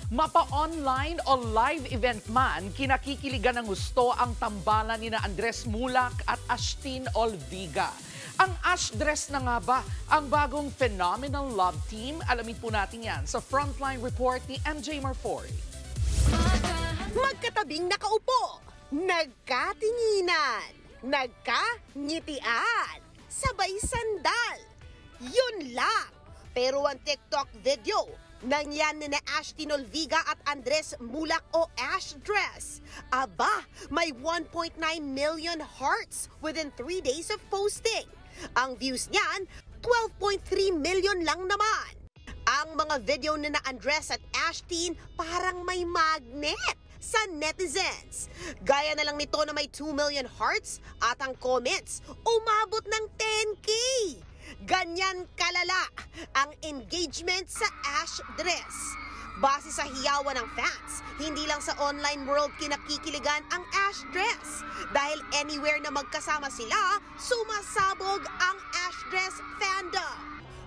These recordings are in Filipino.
Mapa-online o live event man, kinakikiligan ng gusto ang tambalan ni na Andres Mulak at Ashtin Olviga. Ang Ash Dress na nga ba ang bagong phenomenal love team? Alamin po natin yan sa Frontline Report ni MJ Marfori. Magkatabing nakaupo, nagkatinginan, nagkangitian, sabay sandal. Yun lang. Pero ang TikTok video nang yan ni na Ashtin Olviga at Andres Mulak o Ash Dress. Aba, may 1.9 million hearts within 3 days of posting. Ang views niyan, 12.3 million lang naman. Ang mga video ni na Andres at Ashtin parang may magnet sa netizens. Gaya na lang nito na may 2 million hearts at ang comments umabot ng 10K. Ganyan kalala ang engagement sa Ash Dress. Base sa hiyawan ng fans, hindi lang sa online world kinakikiligan ang Ash Dress. Dahil anywhere na magkasama sila, sumasabog ang Ash Dress fandom.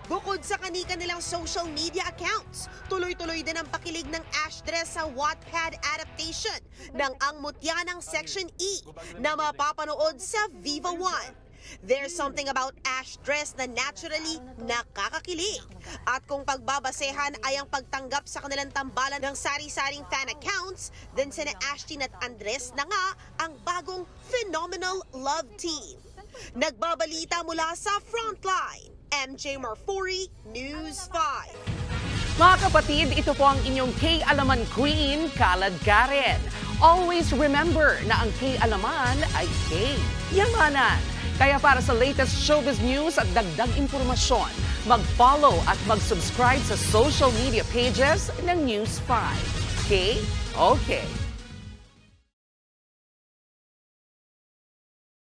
Bukod sa kani-kanilang social media accounts, tuloy-tuloy din ang pakilig ng Ash Dress sa Wattpad adaptation ng Ang Mutya ng Section E na mapapanood sa Viva One. There's something about Ash Dress na naturally nakakakilig. At kung pagbabasehan ay ang pagtanggap sa kanilang tambalan ng sari-saring fan accounts, then sina Ashtin at Andres na nga ang bagong phenomenal love team. Nagbabalita mula sa Frontline, MJ Marfori, News 5. Mga kapatid, ito po ang inyong K-Alaman Queen, Kalad Karen. Always remember na ang K-Alaman ay K-Yamanan. Kaya para sa latest showbiz news at dagdag impormasyon, mag-follow at mag-subscribe sa social media pages ng News 5. Okay?